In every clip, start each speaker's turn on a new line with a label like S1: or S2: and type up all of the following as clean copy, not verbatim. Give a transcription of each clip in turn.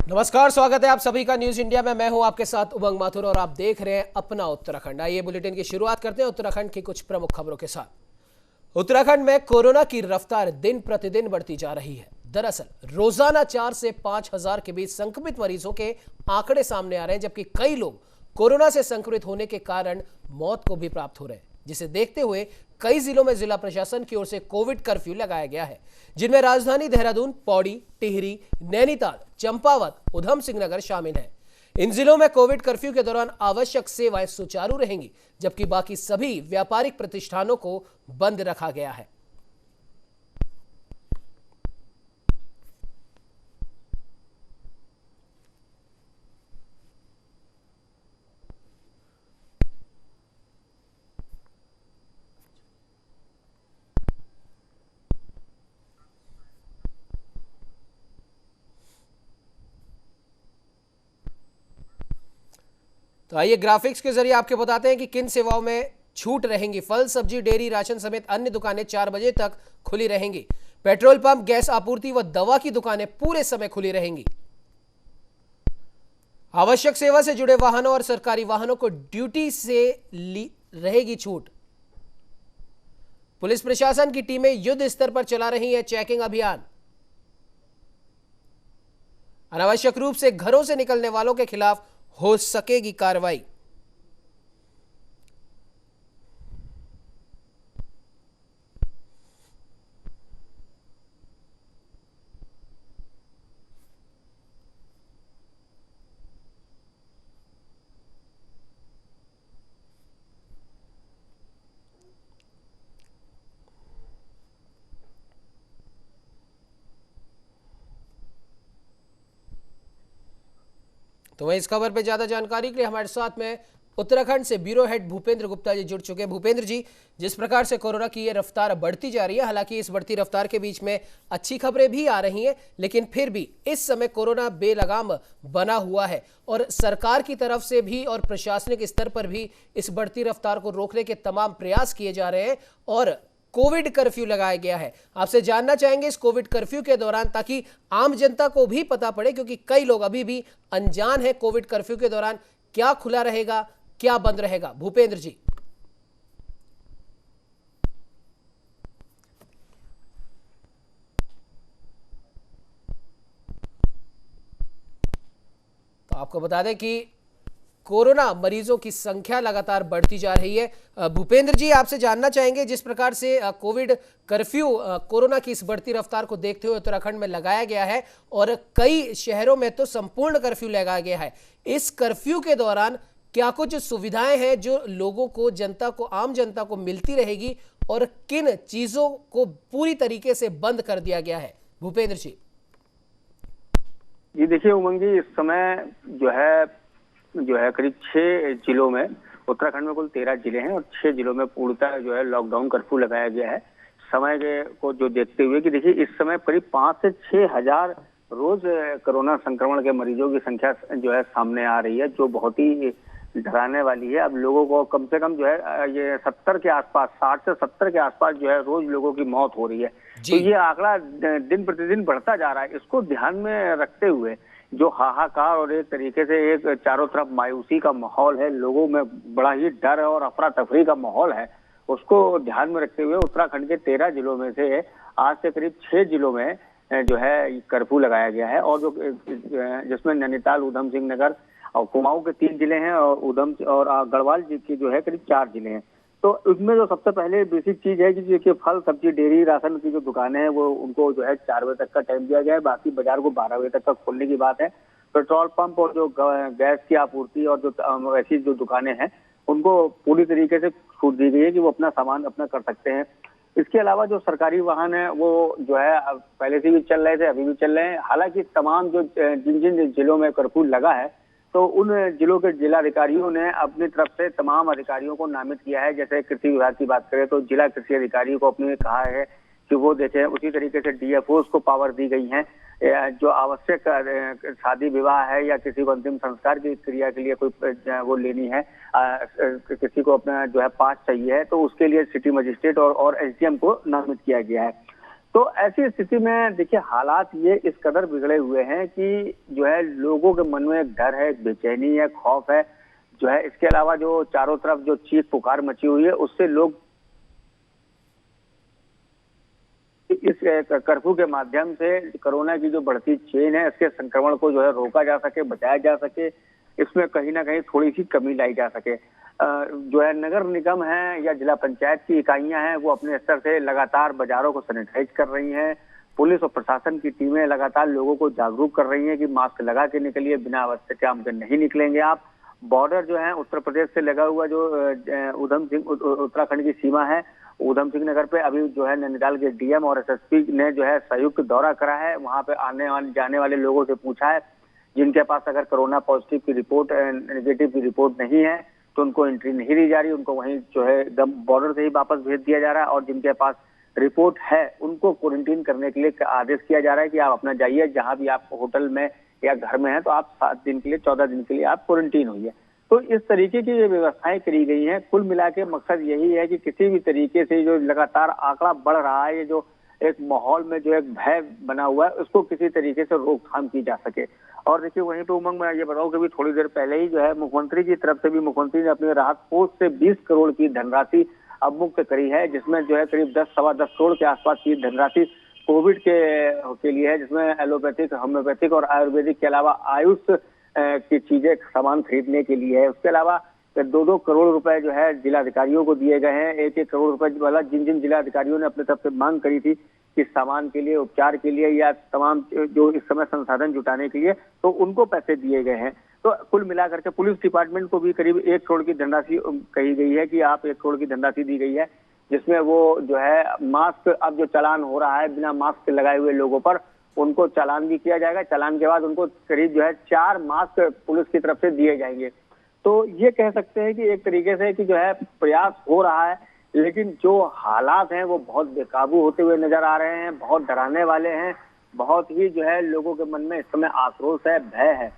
S1: नमस्कार, स्वागत है आप सभी का न्यूज इंडिया में। मैं हूं आपके साथ उमंग माथुर और आप देख रहे हैं अपना उत्तराखंड। आइए बुलेटिन की शुरुआत करते हैं उत्तराखंड की कुछ प्रमुख खबरों के साथ। उत्तराखंड में कोरोना की रफ्तार दिन प्रतिदिन बढ़ती जा रही है। दरअसल रोजाना 4 से 5,000 के बीच संक्रमित मरीजों के आंकड़े सामने आ रहे हैं, जबकि कई लोग कोरोना से संक्रमित होने के कारण मौत को भी प्राप्त हो रहे हैं, जिसे देखते हुए कई जिलों में जिला प्रशासन की ओर से कोविड कर्फ्यू लगाया गया है, जिनमें राजधानी देहरादून, पौड़ी, टिहरी, नैनीताल, चंपावत, उधम सिंह नगर शामिल हैं। इन जिलों में कोविड कर्फ्यू के दौरान आवश्यक सेवाएं सुचारू रहेंगी, जबकि बाकी सभी व्यापारिक प्रतिष्ठानों को बंद रखा गया है। तो आइए ग्राफिक्स के जरिए आपके बताते हैं कि किन सेवाओं में छूट रहेंगी। फल, सब्जी, डेयरी, राशन समेत अन्य दुकानें 4 बजे तक खुली रहेंगी। पेट्रोल पंप, गैस आपूर्ति व दवा की दुकानें पूरे समय खुली रहेंगी। आवश्यक सेवा से जुड़े वाहनों और सरकारी वाहनों को ड्यूटी से रहेगी छूट। पुलिस प्रशासन की टीमें युद्ध स्तर पर चला रही है चेकिंग अभियान। अनावश्यक रूप से घरों से निकलने वालों के खिलाफ हो सकेगी कार्रवाई। तो वहीं इस खबर पर ज्यादा जानकारी के लिए हमारे साथ में उत्तराखंड से ब्यूरो हेड भूपेंद्र गुप्ता जी जुड़ चुके हैं। भूपेंद्र जी, जिस प्रकार से कोरोना की ये रफ्तार बढ़ती जा रही है, हालांकि इस बढ़ती रफ्तार के बीच में अच्छी खबरें भी आ रही हैं, लेकिन फिर भी इस समय कोरोना बेलगाम बना हुआ है और सरकार की तरफ से भी और प्रशासनिक स्तर पर भी इस बढ़ती रफ्तार को रोकने के तमाम प्रयास किए जा रहे हैं और कोविड कर्फ्यू लगाया गया है। आपसे जानना चाहेंगे इस कोविड कर्फ्यू के दौरान, ताकि आम जनता को भी पता पड़े, क्योंकि कई लोग अभी भी अनजान है कोविड कर्फ्यू के दौरान क्या खुला रहेगा, क्या बंद रहेगा। भूपेंद्र जी। तो आपको बता दें कि कोरोना मरीजों की संख्या लगातार बढ़ती जा रही है। भूपेंद्र जी, आपसे जानना चाहेंगे जिस प्रकार से कोविड कर्फ्यू कोरोना की इस बढ़ती रफ्तार को देखते हुए उत्तराखंड में लगाया गया है और कई शहरों में तो संपूर्ण कर्फ्यू लगाया गया है। इस कर्फ्यू के दौरान क्या कुछ सुविधाएं हैं जो लोगों को, जनता को, आम जनता को मिलती रहेगी और किन चीजों को पूरी तरीके से बंद कर दिया गया है? भूपेंद्र जी।
S2: जी देखिए उमंग जी, इस समय जो है करीब 6 जिलों में, उत्तराखंड में कुल 13 जिले हैं और 6 जिलों में पूर्णतः जो है लॉकडाउन कर्फ्यू लगाया गया है। समय को जो देखते हुए कि देखिए इस समय करीब 5 से 6 हजार रोज कोरोना संक्रमण के मरीजों की संख्या जो है सामने आ रही है, जो बहुत ही डराने वाली है। अब लोगों को कम से कम जो है ये 70 के आसपास, 60 से 70 के आसपास जो है रोज लोगों की मौत हो रही है। तो ये आंकड़ा दिन प्रतिदिन बढ़ता जा रहा है। इसको ध्यान में रखते हुए जो हाहाकार और एक तरीके से एक चारों तरफ मायूसी का माहौल है, लोगों में बड़ा ही डर और अफरा तफरी का माहौल है, उसको ध्यान में रखते हुए उत्तराखंड के 13 जिलों में से आज से करीब 6 जिलों में जो है कर्फ्यू लगाया गया है। और जो जिसमें नैनीताल, उधम सिंह नगर और कुमाऊं के 3 जिले हैं और गढ़वाल जी की जो है करीब 4 जिले हैं। तो उसमें जो सबसे पहले बेसिक चीज है कि देखिए फल, सब्जी, डेयरी, राशन की जो दुकानें हैं वो उनको जो है 4 बजे तक का टाइम दिया गया है। बाकी बाजार को 12 बजे तक का खोलने की बात है। पेट्रोल पंप और जो गैस की आपूर्ति और जो ऐसी जो दुकानें हैं उनको पूरी तरीके से छूट दी गई है कि वो अपना सामान अपना कर सकते हैं। इसके अलावा जो सरकारी वाहन है वो जो है पहले से भी चल रहे थे, अभी भी चल रहे हैं। हालांकि तमाम जो जिन जिन जिलों में कर्फ्यू लगा है तो उन जिलों के जिलाधिकारियों ने अपनी तरफ से तमाम अधिकारियों को नामित किया है। जैसे कृषि विभाग की बात करें तो जिला कृषि अधिकारी को अपने कहा है कि वो देखें। उसी तरीके से डीएफओ को पावर दी गई है। जो आवश्यक शादी विवाह है या किसी को अंतिम संस्कार की क्रिया के लिए कोई वो लेनी है, किसी को अपना जो है पास चाहिए है, तो उसके लिए सिटी मजिस्ट्रेट और एसडीएम को नामित किया गया है। तो ऐसी स्थिति में देखिए हालात ये इस कदर बिगड़े हुए हैं कि जो है लोगों के मन में एक डर है, एक बेचैनी है, खौफ है जो है। इसके अलावा जो चारों तरफ जो चीख पुकार मची हुई है, उससे लोग इस कर्फ्यू के माध्यम से कोरोना की जो बढ़ती चेन है, इसके संक्रमण को जो है रोका जा सके, बचाया जा सके, इसमें कहीं ना कहीं थोड़ी सी कमी लाई जा सके। जो है नगर निगम है या जिला पंचायत की इकाइयां हैं, वो अपने स्तर से लगातार बाजारों को सैनिटाइज कर रही हैं। पुलिस और प्रशासन की टीमें लगातार लोगों को जागरूक कर रही हैं कि मास्क लगा के निकलिए, बिना आवश्यक काम के नहीं निकलेंगे आप। बॉर्डर जो है उत्तर प्रदेश से लगा हुआ जो उधम सिंह उत्तराखंड की सीमा है, उधम सिंह नगर पे अभी जो है नैनीताल के डीएम और एसएसपी ने जो है संयुक्त दौरा करा है। वहां पे आने वाले जाने वाले लोगों से पूछा है, जिनके पास अगर कोरोना पॉजिटिव की रिपोर्ट, नेगेटिव की रिपोर्ट नहीं है तो उनको एंट्री नहीं दी जा रही, उनको वहीं जो है एकदम बॉर्डर से ही वापस भेज दिया जा रहा है। और जिनके पास रिपोर्ट है उनको क्वारंटीन करने के लिए आदेश किया जा रहा है कि आप अपना जाइए, जहां भी आप होटल में या घर में हैं तो आप 7 दिन के लिए, 14 दिन के लिए आप क्वारंटीन होइए। तो इस तरीके की ये व्यवस्थाएं करी गई हैं। कुल मिला के मकसद यही है कि किसी भी तरीके से जो लगातार आंकड़ा बढ़ रहा है, ये जो एक माहौल में जो एक भय बना हुआ है, उसको किसी तरीके से रोकथाम की जा सके। और देखिए वहीं पे उमंग, मैं ये बताऊं कि अभी थोड़ी देर पहले ही जो है मुख्यमंत्री की तरफ से भी, मुख्यमंत्री ने अपने राहत कोष से 20 करोड़ की धनराशि अब मुक्त करी है, जिसमें जो है करीब 10-10.25 करोड़ के आसपास की धनराशि कोविड के लिए है, जिसमें एलोपैथिक, होम्योपैथिक और आयुर्वेदिक के अलावा आयुष की चीजें, सामान खरीदने के लिए है। उसके अलावा 2-2 करोड़ रुपए जो है जिलाधिकारियों को दिए गए हैं। 1-1 करोड़ रुपए वाला जिन जिन जिलाधिकारियों ने अपने तरफ से मांग करी थी कि सामान के लिए, उपचार के लिए या तमाम जो इस समय संसाधन जुटाने के लिए, तो उनको पैसे दिए गए हैं। तो कुल मिलाकर के पुलिस डिपार्टमेंट को भी करीब 1 करोड़ की धनराशि कही गई है कि आप 1 करोड़ की धनराशि दी गई है, जिसमें वो जो है मास्क, अब जो चालान हो रहा है बिना मास्क लगाए हुए लोगों पर, उनको चालान भी किया जाएगा। चालान के बाद उनको करीब जो है 4 मास्क पुलिस की तरफ से दिए जाएंगे। तो ये कह सकते हैं कि एक तरीके से कि जो है प्रयास हो रहा है, लेकिन जो हालात हैं वो बहुत बेकाबू होते हुए नजर आ रहे हैं, बहुत डराने वाले हैं, बहुत ही जो है लोगों के मन में इस समय आक्रोश है, भय है।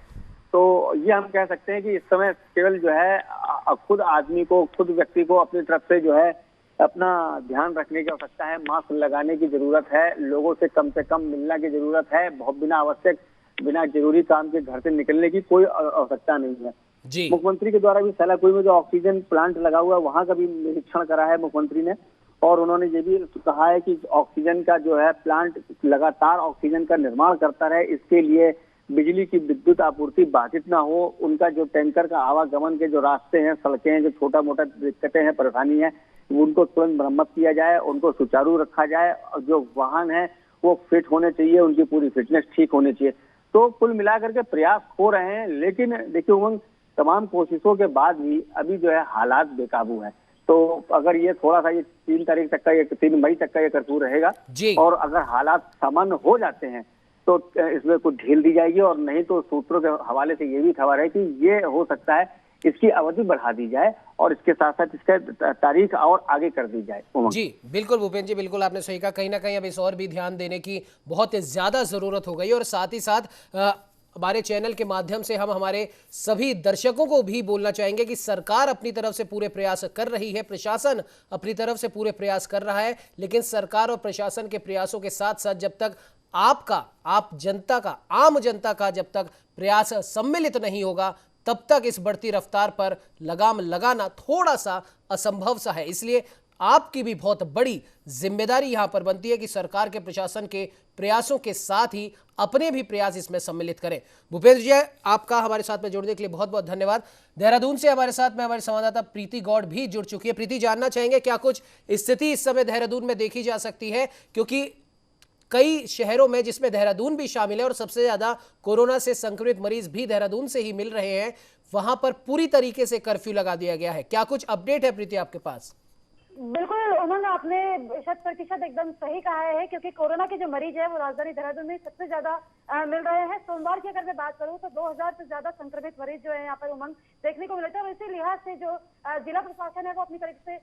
S2: तो ये हम कह सकते हैं कि इस समय केवल जो है खुद आदमी को, खुद व्यक्ति को अपनी तरफ से जो है अपना ध्यान रखने की आवश्यकता है, मास्क लगाने की जरूरत है, लोगों से कम मिलने की जरूरत है, बहुत बिना आवश्यक, बिना जरूरी काम के घर से निकलने की कोई आवश्यकता नहीं है जी। मुख्यमंत्री के द्वारा भी सैलाकुई में जो ऑक्सीजन प्लांट लगा हुआ है, वहां का भी निरीक्षण करा है मुख्यमंत्री ने, और उन्होंने ये भी कहा है कि ऑक्सीजन का जो है प्लांट लगातार ऑक्सीजन का निर्माण करता रहे, इसके लिए बिजली की विद्युत आपूर्ति बाधित ना हो, उनका जो टैंकर का आवागमन के जो रास्ते हैं, सड़कें हैं, जो छोटा मोटा दिक्कतें हैं, परेशानी है, उनको तुरंत मरम्मत किया जाए, उनको सुचारू रखा जाए, और जो वाहन है वो फिट होने चाहिए, उनकी पूरी फिटनेस ठीक होनी चाहिए। तो कुल मिलाकर के प्रयास हो रहे हैं, लेकिन देखिए उमंग, तमाम कोशिशों के बाद भी अभी जो है हालात बेकाबू है। तो अगर ये थोड़ा सा, ये 3 तारीख तक का, ये 3 मई तक का ये कर्फ्यू रहेगा, और अगर हालात सामान्य हो जाते हैं तो इसमें कुछ ढील दी जाएगी, और नहीं तो सूत्रों के हवाले से ये भी खबर है कि ये हो सकता है इसकी अवधि बढ़ा दी जाए, और इसके साथ साथ इसका तारीख और आगे कर दी जाए।
S1: जी बिल्कुल भूपेंद्र जी, बिल्कुल आपने सही कहा। कहीं ना कहीं अब इस और भी ध्यान देने की बहुत ज्यादा जरूरत हो गई, और साथ ही साथ हमारे चैनल के माध्यम से हम हमारे सभी दर्शकों को भी बोलना चाहेंगे कि सरकार अपनी तरफ से पूरे प्रयास कर रही है, प्रशासन अपनी तरफ से पूरे प्रयास कर रहा है, लेकिन सरकार और प्रशासन के प्रयासों के साथ साथ जब तक आप जनता का, आम जनता का जब तक प्रयास सम्मिलित नहीं होगा, तब तक इस बढ़ती रफ्तार पर लगाम लगाना थोड़ा सा असंभव सा है। इसलिए आपकी भी बहुत बड़ी जिम्मेदारी यहां पर बनती है कि सरकार के, प्रशासन के प्रयासों के साथ ही अपने भी प्रयास इसमें सम्मिलित करें। भूपेंद्र जी, आपका हमारे साथ में जुड़ने के लिए बहुत बहुत धन्यवाद। देहरादून से हमारे साथ में हमारे संवाददाता प्रीति गौड़ भी जुड़ चुकी है। प्रीति, जानना चाहेंगे क्या कुछ स्थिति इस समय देहरादून में देखी जा सकती है, क्योंकि कई शहरों में, जिसमें देहरादून भी शामिल है, और सबसे ज्यादा कोरोना से संक्रमित मरीज भी देहरादून से ही मिल रहे हैं, वहां पर पूरी तरीके से कर्फ्यू लगा दिया गया है। क्या कुछ अपडेट है प्रीति आपके पास?
S3: बिल्कुल उमंग, आपने 100% एकदम सही कहा है, क्योंकि कोरोना के जो मरीज है वो राजधानी देहरादून में सबसे ज्यादा मिल रहे हैं। सोमवार की अगर मैं बात करूं तो 2000 से ज्यादा संक्रमित मरीज जो है यहाँ पर उमंग देखने को मिले थे, और इसी लिहाज से जो जिला प्रशासन है वो अपनी तरफ से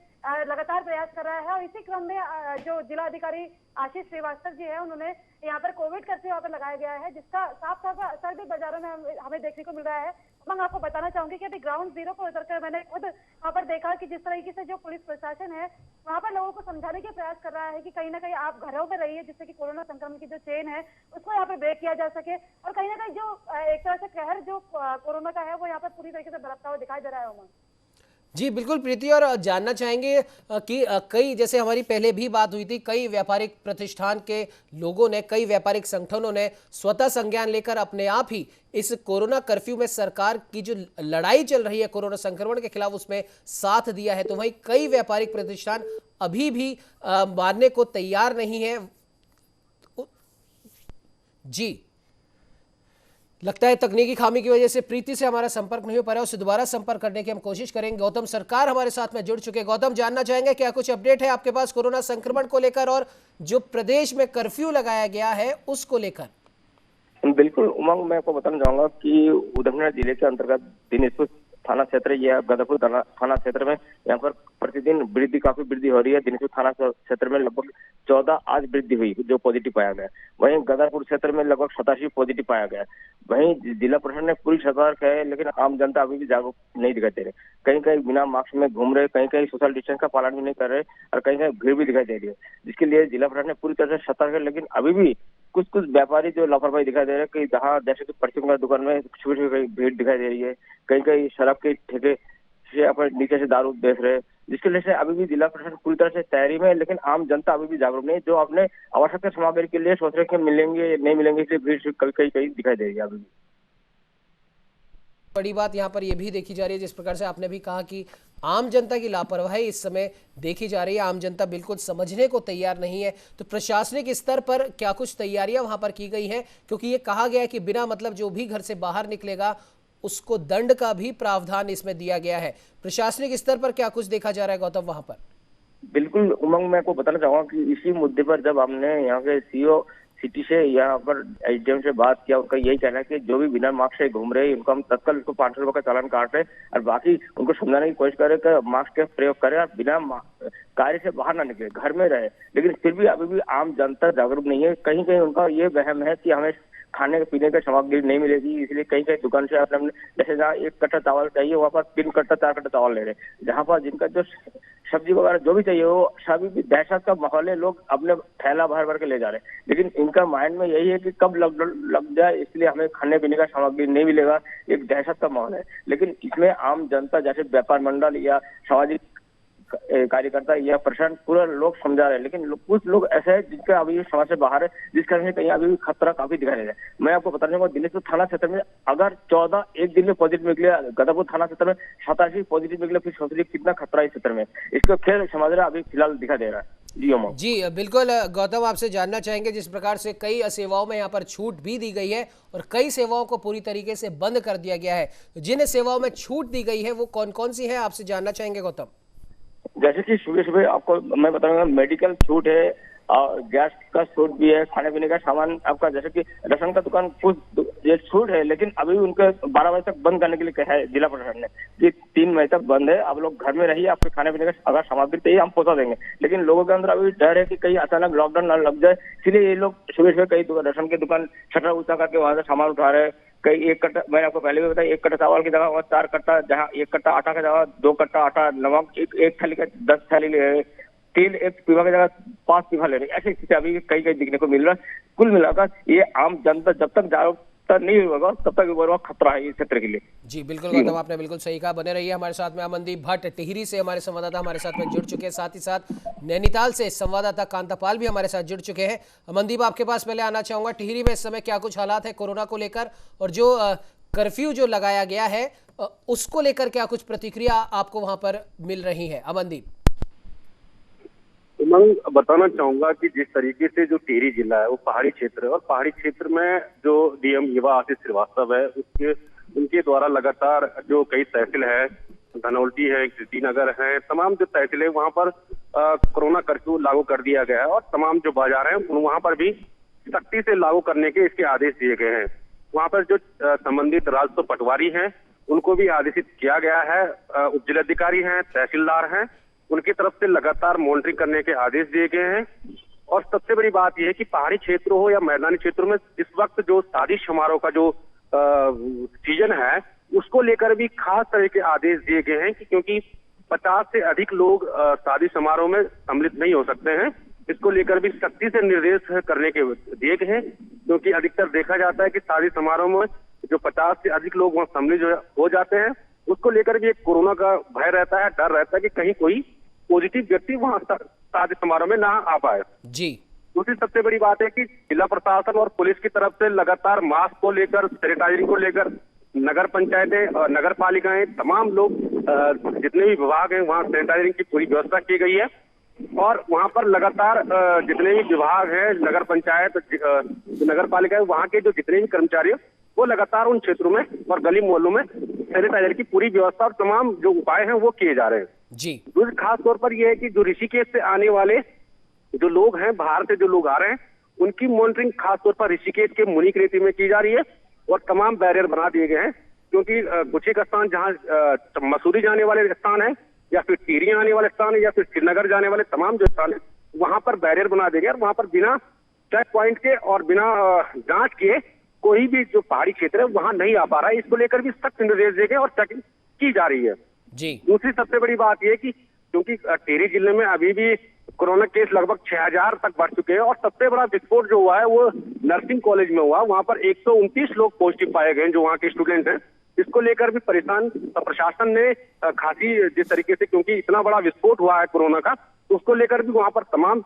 S3: लगातार प्रयास कर रहा है। और इसी क्रम में जो जिला अधिकारी आशीष श्रीवास्तव जी है, उन्होंने यहाँ पर कोविड कर्फ्यू यहाँ पर लगाया गया है, जिसका साफ साफ असर भी बाजारों में हमें देखने को मिल रहा है। उमंग, आपको बताना चाहूंगी कि अभी ग्राउंड जीरो पर उतरकर मैंने खुद वहाँ पर देखा कि जिस तरीके से जो पुलिस प्रशासन है वहाँ पर लोगों को समझाने के प्रयास कर रहा है कि कहीं ना कहीं आप घरों में रहिए, जिससे कि कोरोना संक्रमण की जो चेन है उसको यहाँ पे ब्रेक किया जा सके। और कहीं ना कहीं जो एक तरह से कहर जो कोरोना का है वो यहाँ पर पूरी तरीके से बरतता हुआ दिखाई दे रहा है। उमंग
S1: जी बिल्कुल प्रीति, और जानना चाहेंगे कि कई, जैसे हमारी पहले भी बात हुई थी, कई व्यापारिक प्रतिष्ठान के लोगों ने, कई व्यापारिक संगठनों ने स्वतः संज्ञान लेकर अपने आप ही इस कोरोना कर्फ्यू में सरकार की जो लड़ाई चल रही है कोरोना संक्रमण के खिलाफ उसमें साथ दिया है। तो वहीं कई व्यापारिक प्रतिष्ठान अभी भी मानने को तैयार नहीं है। जी, लगता है तकनीकी खामी की वजह से प्रीति से हमारा संपर्क नहीं हो पा रहा है, उससे दोबारा संपर्क करने की हम कोशिश करेंगे। गौतम सरकार हमारे साथ में जुड़ चुके हैं। गौतम, जानना चाहेंगे क्या कुछ अपडेट है आपके पास कोरोना संक्रमण को लेकर और जो प्रदेश में कर्फ्यू लगाया गया है उसको लेकर?
S4: बिल्कुल उमंग, मैं आपको बताना चाहूंगा कि ऊधमसिंह जिले के अंतर्गत दिनाजपुर थाना क्षेत्र या गदरपुर थाना क्षेत्र में यहाँ पर प्रतिदिन काफी वृद्धि हो रही है। दिनाजपुर थाना क्षेत्र में लगभग 14 आज वृद्धि हुई जो पॉजिटिव पाया गया। वहीं गदरपुर क्षेत्र में लगभग 87 पॉजिटिव पाया गया। वहीं जिला प्रशासन ने पूरी सतर्क है, लेकिन आम जनता अभी भी जागरूक नहीं दिखाई दे रही। कहीं कहीं बिना मास्क में घूम रहे, कहीं कहीं सोशल डिस्टेंस का पालन भी नहीं कर रहे और कहीं कहीं भीड़ भी दिखाई दे रही है, जिसके लिए जिला प्रशासन ने पूरी तरह से सतर्क है। लेकिन अभी भी कुछ व्यापारी जो लापरवाही दिखाई दे रहे हैं कि जहाँ जैसे कि परचून दुकान में छोटी छोटी भीड़ दिखाई दे रही है, कहीं कहीं शराब के ठेके से अपने नीचे से दारू बेच रहे हैं, जिसके लिए से अभी भी जिला प्रशासन पूरी तरह से तैयारी में है। लेकिन आम जनता अभी भी जागरूक नहीं, जो अपने आवश्यक सामग्री के लिए सोच रहे कि मिलेंगे नहीं मिलेंगे, इसलिए भीड़ कहीं कहीं दिखाई दे रही है। अभी भी
S1: बड़ी बात यहाँ पर यह भी देखी जा रही है, जिस प्रकार से आपने भी कहा कि आम जनता की लापरवाही इस समय देखी जा रही है, आम जनता बिल्कुल समझने को तैयार नहीं है। तो प्रशासनिक स्तर पर क्या कुछ तैयारियां वहां पर की गई हैं? क्योंकि ये कहा गया है कि बिना मतलब जो भी घर से बाहर निकलेगा उसको दंड का भी प्रावधान इसमें दिया गया है। प्रशासनिक स्तर पर क्या कुछ देखा जा रहा है गौतम वहां पर?
S4: बिल्कुल उमंग, मैं आपको बताना चाहूंगा कि इसी मुद्दे पर जब हमने यहाँ के सीओ सिटी से यहाँ पर एसडीएम से बात किया, उनका यही कहना है कि जो भी बिना मास्क से घूम रहे हैं उनको हम तत्काल उसको 500 रुपए का चालान काट रहे हैं और बाकी उनको समझाने की कोशिश करें कि मास्क का प्रयोग करें और बिना कार्य से बाहर ना निकले, घर में रहे। लेकिन फिर भी अभी भी आम जनता जागरूक नहीं है। कहीं कहीं उनका ये वहम है कि हमें खाने पीने की सामग्री नहीं मिलेगी, इसलिए कहीं कहीं दुकान से अपने जैसे जहाँ 1 कट्टा चावल चाहिए वहाँ पर 3 कट्टा 4 कट्टा चावल ले रहे हैं। जहाँ पर जिनका जो सब्जी वगैरह जो भी चाहिए वो सभी भी दहशत का माहौल है, लोग अपने थैला भर भर के ले जा रहे हैं। लेकिन इनका माइंड में यही है कि कब लॉकडाउन लग जाए, इसलिए हमें खाने पीने का सामग्री नहीं मिलेगा, एक दहशत का माहौल है। लेकिन इसमें आम जनता जैसे व्यापार मंडल या सामाजिक कार्यकर्ता या प्रशासन पूरा लोग समझा रहे हैं, लेकिन कुछ लोग ऐसे हैं जिनका अभी समाज से बाहर है, जिस कारण से कहीं अभी भी खतरा काफी दिखाई दे रहा है। मैं आपको बताना चाहूंगा दिनाजपुर थाना क्षेत्र में अगर 14 एक दिन में पॉजिटिव निकले, गदरपुर थाना क्षेत्र में 87 पॉजिटिव निकले, फिर सोच लीजिए कितना खतरा है इस क्षेत्र में। इसको खेल समझ रहा अभी फिलहाल दिखा दे रहा है।
S1: जी बिल्कुल गौतम, आपसे जानना चाहेंगे जिस प्रकार से कई सेवाओं में यहाँ पर छूट भी दी गई है और कई सेवाओं को पूरी तरीके से बंद कर दिया गया है, जिन सेवाओं में छूट दी गई है वो कौन कौन सी है आपसे जानना चाहेंगे गौतम?
S4: जैसे कि सुबह सुबह आपको मैं बताऊंगा मेडिकल छूट है और गैस का छूट भी है, खाने पीने का सामान आपका जैसे कि राशन का दुकान कुछ ये छूट है, लेकिन अभी उनके 12 बजे तक बंद करने के लिए कहा है जिला प्रशासन ने कि 3 मई तक बंद है, आप लोग घर में रहिए, आपके खाने पीने का अगर सामग्री चाहिए हम पहुंचा देंगे। लेकिन लोगों के अंदर अभी डर है कि कहीं अचानक लॉकडाउन न लग जाए, इसलिए ये लोग सुबह सुबह कई राशन की दुकान शटर ऊंचा करके वहां से सामान उठा रहे हैं। कई 1 कट्टा, मैंने आपको पहले भी बताया, 1 कट्टा चावल की जगह 4 कट्टा, जहाँ 1 कट्टा आटा की जगह 2 कट्टा आटा, नमक एक थाली का 10 थाली ले रहे, तेल 1 पीवा की जगह 5 पीवा ले रहे। ऐसी स्थिति अभी कहीं कहीं दिखने को मिल रहा है। कुल मिलाकर ये आम जनता जब तक जागरूकता नहीं होगा तब तक खतरा है इस क्षेत्र के लिए।
S1: जी बिल्कुल गौतम, आपने बिल्कुल सही कहा। बने रहिए हमारे साथ में। अमनदीप भट्ट टिहरी से हमारे संवाददाता हमारे साथ में जुड़ चुके हैं, साथ ही साथ नैनीताल से संवाददाता कांतापाल भी हमारे साथ जुड़ चुके हैं। अमनदीप, आपके पास पहले आना चाहूंगा, टिहरी में इस समय क्या कुछ हालात है कोरोना को लेकर और जो कर्फ्यू जो लगाया गया है उसको लेकर क्या कुछ प्रतिक्रिया आपको वहां पर मिल रही है? अमनदीप,
S5: मैं बताना चाहूंगा कि जिस तरीके से जो टिहरी जिला है वो पहाड़ी क्षेत्र है और पहाड़ी क्षेत्र में जो डीएम युवा आशीष श्रीवास्तव है उनके द्वारा लगातार जो कई तहसील है, धनौल्टी है, कीर्तिनगर है, तमाम जो तहसील है वहां पर कोरोना कर्फ्यू लागू कर दिया गया है और तमाम जो बाजार है वहां पर भी सख्ती से लागू करने के इसके आदेश दिए गए हैं। वहां पर जो संबंधित राजस्व पटवारी हैं उनको भी आदेशित किया गया है, उप जिलाधिकारी हैं, तहसीलदार हैं, उनकी तरफ से लगातार मॉनिटरिंग करने के आदेश दिए गए हैं। और सबसे बड़ी बात यह है कि पहाड़ी क्षेत्र हो या मैदानी क्षेत्रों में इस वक्त जो शादी समारोह का जो सीजन है उसको लेकर भी खास तरह के आदेश दिए गए हैं कि क्योंकि 50 से अधिक लोग शादी समारोह में सम्मिलित नहीं हो सकते हैं। इसको लेकर भी सख्ती से निर्देश करने के दिए गए हैं, क्योंकि अधिकतर देखा जाता है कि शादी समारोह में जो 50 से अधिक लोग वहाँ सम्मिलित हो जाते हैं, उसको लेकर भी एक कोरोना का भय रहता है, डर रहता है कि कहीं कोई पॉजिटिव व्यक्ति वहाँ शादी समारोह में ना आ पाए।
S1: जी।
S5: दूसरी सबसे बड़ी बात है कि जिला प्रशासन और पुलिस की तरफ से लगातार मास्क को लेकर, सैनिटाइजिंग को लेकर नगर पंचायतें और नगर पालिकाएं, तमाम लोग जितने भी विभाग हैं वहाँ सैनिटाइजिंग की पूरी व्यवस्था की गई है। और वहाँ पर लगातार जितने भी विभाग हैं, नगर पंचायत, नगर पालिका, वहाँ के जो जितने भी कर्मचारी हैं वो लगातार उन क्षेत्रों में और गली मोहल्लों में सैनिटाइजर की पूरी व्यवस्था और तमाम जो उपाय हैं वो किए जा रहे हैं।
S1: जी।
S5: दूसरी खास तौर पर यह है कि जो ऋषिकेश से आने वाले जो लोग हैं, बाहर से जो लोग आ रहे हैं, उनकी मॉनिटरिंग खास तौर पर ऋषिकेश के मुनि कृति में की जा रही है और तमाम बैरियर बना दिए गए हैं, क्योंकि कुछ एक स्थान जहाँ मसूरी जाने वाले स्थान है या फिर टिहरी आने वाले स्थान है या फिर श्रीनगर जाने वाले तमाम जो स्थान है, वहां पर बैरियर बना दिए गए और वहां पर बिना चेक पॉइंट के और बिना जांच किए कोई भी जो पहाड़ी क्षेत्र है वहां नहीं आ पा रहा है। इसको लेकर भी सख्त निर्देश दिए गए और चेकिंग की जा रही है।
S1: जी।
S5: दूसरी सबसे बड़ी बात यह कि क्योंकि टिहरी जिले में अभी भी कोरोना केस लगभग 6000 तक बढ़ चुके हैं और सबसे बड़ा विस्फोट जो हुआ है वो नर्सिंग कॉलेज में हुआ। वहां पर 129 लोग पॉजिटिव पाए गए जो वहाँ के स्टूडेंट हैं। इसको लेकर भी परेशान प्रशासन ने खासी जिस तरीके से, क्योंकि इतना बड़ा विस्फोट हुआ है कोरोना का, उसको लेकर भी वहां पर तमाम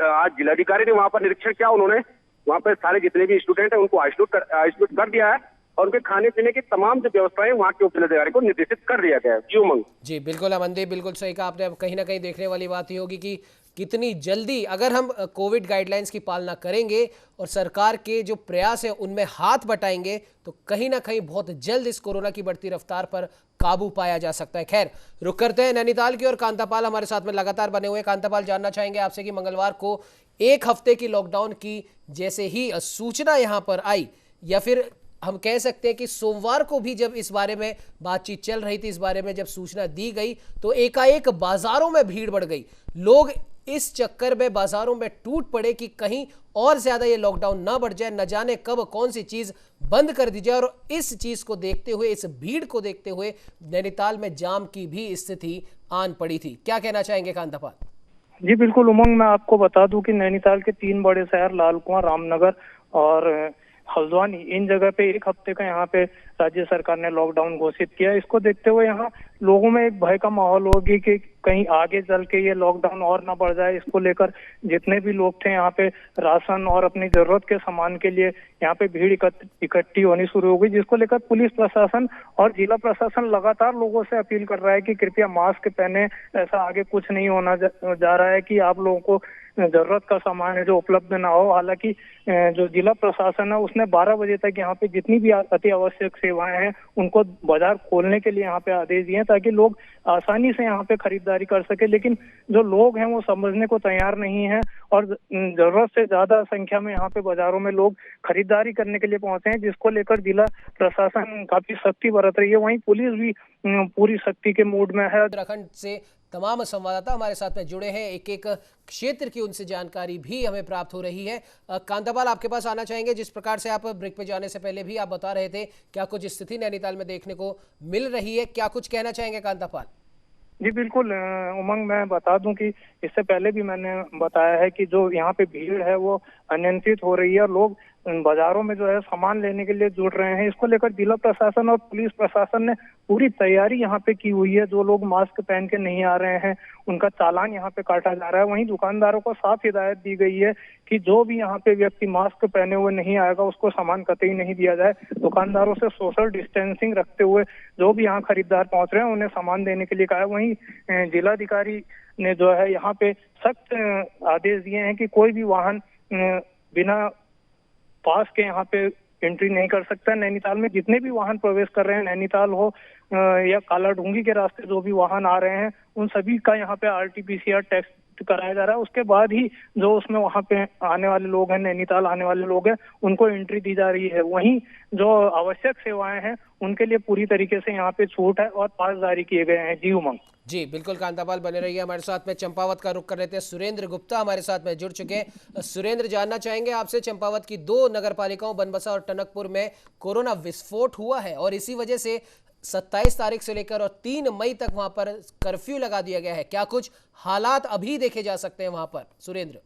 S5: आज जिलाधिकारी ने वहां पर निरीक्षण किया। उन्होंने वहां पर सारे जितने भी स्टूडेंट हैं उनको आइसोलेट कर दिया है और उनके खाने पीने की तमाम जो व्यवस्थाएं वहां के उपजिलाधिकारी को निर्देशित कर दिया गया है। जी उमंग।
S1: जी बिल्कुल अमनदीप, बिल्कुल सही कहा आपने। अब कहीं ना कहीं देखने वाली बात ये होगी कि कितनी जल्दी अगर हम कोविड गाइडलाइंस की पालना करेंगे और सरकार के जो प्रयास है उनमें हाथ बटाएंगे तो कहीं ना कहीं बहुत जल्द इस कोरोना की बढ़ती रफ्तार पर काबू पाया जा सकता है। खैर, रुक करते हैं नैनीताल की और कांतापाल हमारे साथ में लगातार बने हुए। कांतापाल, जानना चाहेंगे आपसे कि मंगलवार को 1 हफ्ते की लॉकडाउन की जैसे ही सूचना यहां पर आई, या फिर हम कह सकते हैं कि सोमवार को भी जब इस बारे में बातचीत चल रही थी, इस बारे में जब सूचना दी गई तो एकाएक बाजारों में भीड़ बढ़ गई। लोग इस चक्कर में बाजारों में टूट पड़े कि कहीं और ज्यादा ये लॉकडाउन ना बढ़ जाए, न जाने कब कौन सी चीज बंद कर दी जाए। और इस चीज को देखते हुए, इस भीड़ को देखते हुए नैनीताल में जाम की भी स्थिति आन पड़ी थी। क्या कहना चाहेंगे कांतापाल?
S6: जी बिल्कुल उमंग, मैं आपको बता दूं कि नैनीताल के 3 बड़े शहर लालकुआं, रामनगर और हल्द्वानी, इन जगह पे 1 हफ्ते का यहाँ पे राज्य सरकार ने लॉकडाउन घोषित किया। इसको देखते हुए यहाँ लोगों में एक भय का माहौल होगी कि कहीं आगे चल के ये लॉकडाउन और ना बढ़ जाए। इसको लेकर जितने भी लोग थे यहाँ पे राशन और अपनी जरूरत के सामान के लिए यहाँ पे भीड़ इकट्ठी होनी शुरू हो गई, जिसको लेकर पुलिस प्रशासन और जिला प्रशासन लगातार लोगों से अपील कर रहा है कि कृपया मास्क पहने। ऐसा आगे कुछ नहीं होना जा रहा है कि आप लोगों को जरूरत का सामान है जो उपलब्ध ना हो। हालांकि जो जिला प्रशासन है उसने 12 बजे तक यहाँ पे जितनी भी अति आवश्यक सेवाएं हैं उनको बाजार खोलने के लिए यहाँ पे आदेश दिए ताकि लोग आसानी से यहाँ पे खरीदारी कर सके। लेकिन जो लोग हैं वो समझने को तैयार नहीं है और जरूरत से ज्यादा संख्या में यहाँ पे बाजारों में लोग खरीदारी करने के लिए पहुंचे हैं, जिसको लेकर जिला प्रशासन काफी सख्ती बरत रही है। वहीं पुलिस भी पूरी सख्ती के मूड में है।
S1: उत्तराखंड से तमाम संवाददाता हमारे साथ में जुड़े हैं, एक एक क्षेत्र की उनसे जानकारी भी हमें प्राप्त हो रही है। कांतापाल, आपके पास आना चाहेंगे। जिस प्रकार से आप ब्रेक पे जाने से पहले भी आप बता रहे थे, क्या कुछ स्थिति नैनीताल में देखने को मिल रही है, क्या कुछ कहना चाहेंगे कांतापाल?
S6: जी बिल्कुल उमंग, मैं बता दूं कि इससे पहले भी मैंने बताया है कि जो यहाँ पे भीड़ है वो अनियंत्रित हो रही है और लोग बाजारों में जो है सामान लेने के लिए जुड़ रहे हैं। इसको लेकर जिला प्रशासन और पुलिस प्रशासन ने पूरी तैयारी यहाँ पे की हुई है। जो लोग मास्क पहन के नहीं आ रहे हैं उनका चालान यहाँ पे काटा जा रहा है। वहीं दुकानदारों को साफ हिदायत दी गई है कि जो भी यहाँ पे व्यक्ति मास्क पहने हुए नहीं आएगा उसको सामान कतई नहीं दिया जाए। दुकानदारों से सोशल डिस्टेंसिंग रखते हुए जो भी यहाँ खरीदार पहुंच रहे हैं उन्हें सामान देने के लिए कहा है। वहीं जिलाधिकारी ने जो है यहाँ पे सख्त आदेश दिए हैं कि कोई भी वाहन बिना पास के यहाँ पे एंट्री नहीं कर सकता। नैनीताल में जितने भी वाहन प्रवेश कर रहे हैं, नैनीताल हो या कालाढूंगी के रास्ते जो भी वाहन आ रहे हैं, उन सभी का यहाँ पे RT-PCR टेस्ट कराया जा रहा है। उसके बाद ही जो उसमें वहाँ पे आने वाले लोग हैं, नैनीताल आने वाले लोग हैं, उनको एंट्री दी जा रही है। वहीं जो आवश्यक सेवाएं हैं उनके लिए पूरी तरीके से यहाँ पे छूट है और पास जारी किए गए हैं। जी उमंग।
S1: जी बिल्कुल, कांतापाल बने रहिए हमारे साथ में। चंपावत का रुख कर लेते हैं, सुरेंद्र गुप्ता हमारे साथ में जुड़ चुके हैं। सुरेंद्र, जानना चाहेंगे आपसे, चंपावत की 2 नगर पालिकाओं बनबसा और टनकपुर में कोरोना विस्फोट हुआ है और इसी वजह से 27 तारीख से लेकर और 3 मई तक वहां पर कर्फ्यू लगा दिया गया है। क्या कुछ हालात अभी देखे जा सकते हैं वहां पर, सुरेंद्र?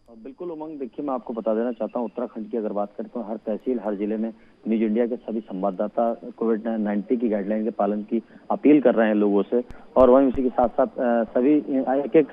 S7: बिल्कुल उमंग, देखिए मैं आपको बता देना चाहता हूँ, उत्तराखंड की अगर बात करें तो हर तहसील, हर जिले में न्यूज इंडिया के सभी संवाददाता कोविड-19 की गाइडलाइन के पालन की अपील कर रहे हैं लोगों से। और वहीं उसी के साथ साथ सभी एक एक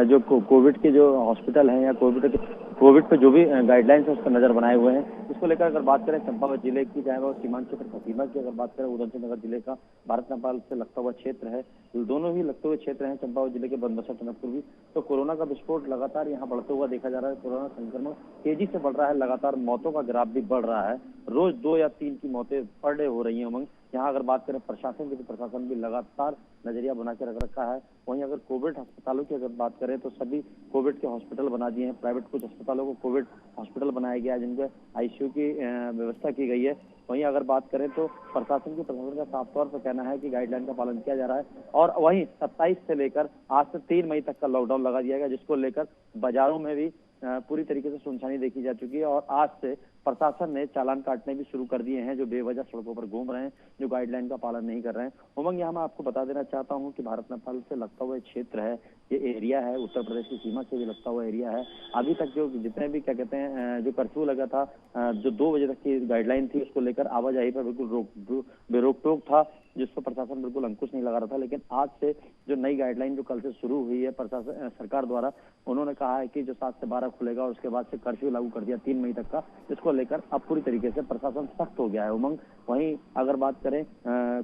S7: जो कोविड के जो हॉस्पिटल हैं या कोविड पे जो भी गाइडलाइंस है उस पर नजर बनाए हुए हैं। इसको लेकर अगर बात करें चंपावत जिले की, चाहे वो सीमांत क्षेत्र खतीमा की अगर बात करें, उधमसिंह नगर जिले का भारत नेपाल से लगता हुआ क्षेत्र है, दोनों ही लगते हुए क्षेत्र हैं चंपावत जिले के बनबसा टनकपुर भी। तो कोरोना का विस्फोट लगातार यहाँ बढ़ते हुआ देखा जा रहा है। कोरोना संक्रमण तेजी से बढ़ रहा है, लगातार मौतों का ग्राफ भी बढ़ रहा है। रोज 2 या 3 की मौतें पर डे हो रही हैं उमंग। यहाँ अगर बात करें प्रशासन की, तो प्रशासन भी लगातार नजरिया बना के रख रखा है। वहीं अगर कोविड अस्पतालों की अगर बात करें तो सभी कोविड के हॉस्पिटल बना दिए हैं। प्राइवेट कुछ अस्पतालों को कोविड हॉस्पिटल बनाया गया है जिनमें आईसीयू की व्यवस्था की गई है। वहीं अगर बात करें तो प्रशासन का साफ तौर पर कहना है कि गाइडलाइन का पालन किया जा रहा है। और वहीं 27 से लेकर आज से 3 मई तक का लॉकडाउन लगा दिया गया, जिसको लेकर बाजारों में भी पूरी तरीके से सुनसानी देखी जा चुकी है। और आज से प्रशासन ने चालान काटने भी शुरू कर दिए हैं जो बेवजह सड़कों पर घूम रहे हैं, जो गाइडलाइन का पालन नहीं कर रहे हैं। उमंग, यहाँ मैं आपको बता देना चाहता हूँ कि भारत नेपाल से लगता हुआ क्षेत्र है, ये एरिया है, उत्तर प्रदेश की सीमा से भी लगता हुआ एरिया है। अभी तक जो जितने भी क्या कहते हैं जो कर्फ्यू लगा था, जो 2 बजे तक की गाइडलाइन थी, उसको लेकर आवाजाही पर बिल्कुल बेरोक टोक था, जिस पर प्रशासन बिल्कुल अंकुश नहीं लगा रहा था। लेकिन आज से जो नई गाइडलाइन जो कल से शुरू हुई है प्रशासन सरकार द्वारा, उन्होंने कहा है कि जो 7 से 12 खुलेगा और उसके बाद से कर्फ्यू लागू कर दिया 3 मई तक का, जिसको लेकर अब पूरी तरीके से प्रशासन सख्त हो गया है उमंग। वहीं अगर बात करें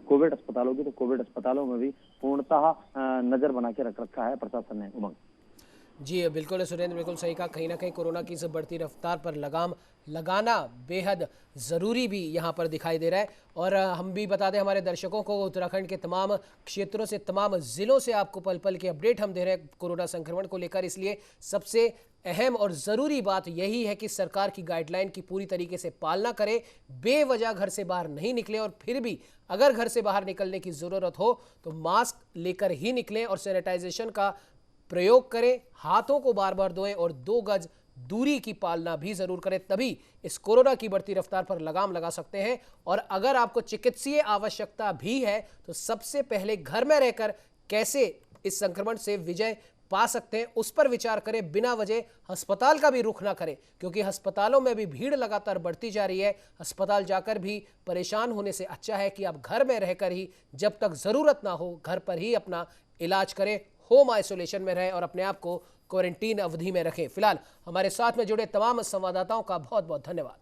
S7: कोविड अस्पतालों की, तो कोविड अस्पतालों में भी पूर्णतः नजर बना के रख रखा है प्रशासन ने उमंग।
S1: जी बिल्कुल सुरेंद्र, बिल्कुल सही कहा। कहीं ना कहीं कोरोना की इस बढ़ती रफ्तार पर लगाम लगाना बेहद ज़रूरी भी यहाँ पर दिखाई दे रहा है। और हम भी बता दें हमारे दर्शकों को, उत्तराखंड के तमाम क्षेत्रों से, तमाम ज़िलों से आपको पल पल की अपडेट हम दे रहे हैं कोरोना संक्रमण को लेकर। इसलिए सबसे अहम और ज़रूरी बात यही है कि सरकार की गाइडलाइन की पूरी तरीके से पालना करें, बेवजह घर से बाहर नहीं निकलें, और फिर भी अगर घर से बाहर निकलने की ज़रूरत हो तो मास्क लेकर ही निकलें और सैनिटाइजेशन का प्रयोग करें, हाथों को बार बार धोएं और 2 गज दूरी की पालना भी जरूर करें। तभी इस कोरोना की बढ़ती रफ्तार पर लगाम लगा सकते हैं। और अगर आपको चिकित्सीय आवश्यकता भी है तो सबसे पहले घर में रहकर कैसे इस संक्रमण से विजय पा सकते हैं उस पर विचार करें। बिना वजह अस्पताल का भी रुख ना करें, क्योंकि अस्पतालों में भी भीड़ लगातार बढ़ती जा रही है। अस्पताल जाकर भी परेशान होने से अच्छा है कि आप घर में रहकर ही, जब तक जरूरत ना हो, घर पर ही अपना इलाज करें, होम आइसोलेशन में रहें और अपने आप को क्वारंटीन अवधि में रखें। फिलहाल हमारे साथ में जुड़े तमाम संवाददाताओं का बहुत बहुत धन्यवाद।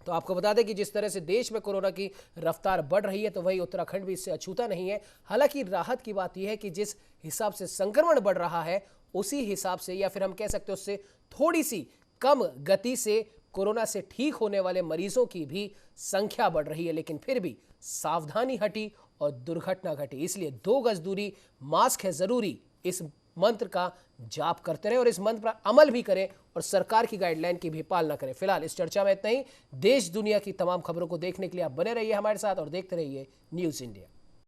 S1: तो आपको बता दें कि जिस तरह से देश में कोरोना की रफ्तार बढ़ रही है, तो वही उत्तराखंड भी इससे अछूता नहीं है। हालांकि राहत की बात यह है कि जिस हिसाब से संक्रमण बढ़ रहा है, उसी हिसाब से, या फिर हम कह सकते हैं उससे थोड़ी सी कम गति से कोरोना से ठीक होने वाले मरीजों की भी संख्या बढ़ रही है। लेकिन फिर भी सावधानी हटी और दुर्घटना घटी। इसलिए 2 गज दूरी, मास्क है जरूरी, इस मंत्र का जाप करते रहें और इस मंत्र पर अमल भी करें और सरकार की गाइडलाइन की भी पालना करें। फिलहाल इस चर्चा में इतना ही। देश दुनिया की तमाम खबरों को देखने के लिए आप बने रहिए हमारे साथ और देखते रहिए न्यूज़ इंडिया।